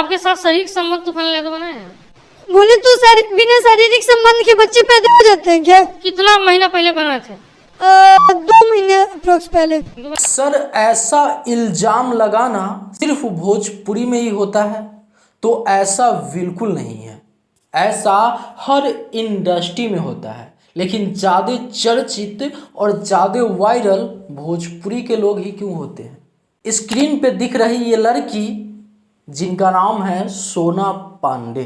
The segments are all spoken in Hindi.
आपके साथ शारीरिक संबंध तूफान लाल यादव बनाए हैं? बोले तो बिना शारीरिक संबंध के बच्चे पैदा हो जाते हैं क्या? कितना महीना पहले बनाए थे? 2 महीने अप्रोक्स पहले। सर ऐसा इल्जाम लगाना सिर्फ भोजपुरी में ही होता है? तो ऐसा बिल्कुल नहीं है, ऐसा हर इंडस्ट्री में होता है, लेकिन ज़्यादा चर्चित और ज़्यादा वायरल भोजपुरी के लोग ही क्यों होते हैं? स्क्रीन पे दिख रही ये लड़की जिनका नाम है सोना पांडे,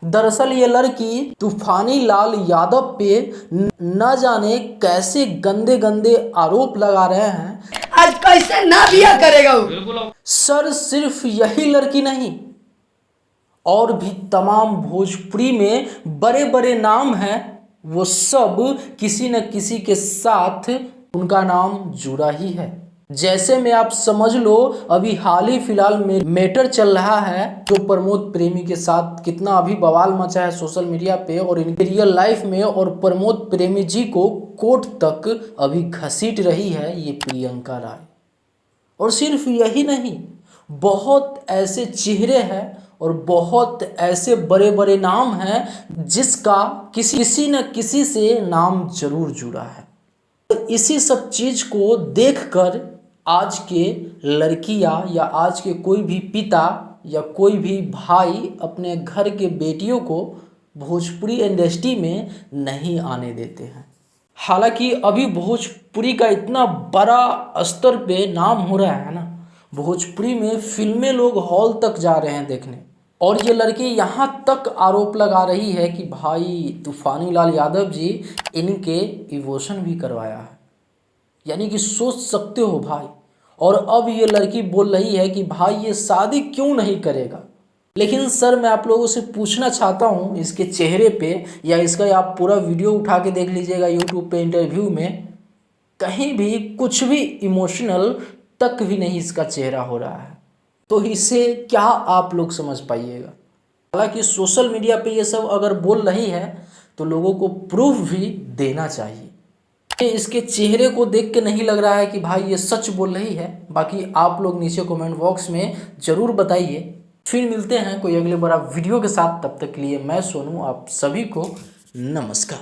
दरअसल ये लड़की तूफानी लाल यादव पे न जाने कैसे गंदे गंदे आरोप लगा रहे हैं। आज कैसे ना बिया करेगा वो? सर सिर्फ यही लड़की नहीं, और भी तमाम भोजपुरी में बड़े बड़े नाम हैं, वो सब किसी न किसी के साथ उनका नाम जुड़ा ही है। जैसे में आप समझ लो, अभी हाल ही फिलहाल में मैटर चल रहा है जो प्रमोद प्रेमी के साथ कितना अभी बवाल मचा है सोशल मीडिया पे और इनके रियल लाइफ में, और प्रमोद प्रेमी जी को कोर्ट तक अभी घसीट रही है ये प्रियंका राय। और सिर्फ यही नहीं, बहुत ऐसे चेहरे हैं और बहुत ऐसे बड़े बड़े नाम हैं जिसका किसी न किसी से नाम जरूर जुड़ा है। तो इसी सब चीज़ को देखकर आज के लड़कियां या आज के कोई भी पिता या कोई भी भाई अपने घर के बेटियों को भोजपुरी इंडस्ट्री में नहीं आने देते हैं। हालांकि अभी भोजपुरी का इतना बड़ा स्तर पे नाम हो रहा है ना, भोजपुरी में फिल्में लोग हॉल तक जा रहे हैं देखने, और ये लड़की यहाँ तक आरोप लगा रही है कि भाई तूफानी लाल यादव जी इनके इवोशन भी करवाया है। यानी कि सोच सकते हो भाई। और अब ये लड़की बोल रही है कि भाई ये शादी क्यों नहीं करेगा। लेकिन सर मैं आप लोगों से पूछना चाहता हूँ, इसके चेहरे पे या इसका आप पूरा वीडियो उठा के देख लीजिएगा यूट्यूब पे, इंटरव्यू में कहीं भी कुछ भी इमोशनल तक भी नहीं इसका चेहरा हो रहा है। तो इसे क्या आप लोग समझ पाइएगा। हालांकि सोशल मीडिया पे ये सब अगर बोल रही है तो लोगों को प्रूफ भी देना चाहिए। इसके चेहरे को देख के नहीं लग रहा है कि भाई ये सच बोल रही है। बाकी आप लोग नीचे कमेंट बॉक्स में ज़रूर बताइए। फिर मिलते हैं कोई अगले बड़ा वीडियो के साथ, तब तक के लिए मैं सोनू आप सभी को नमस्कार।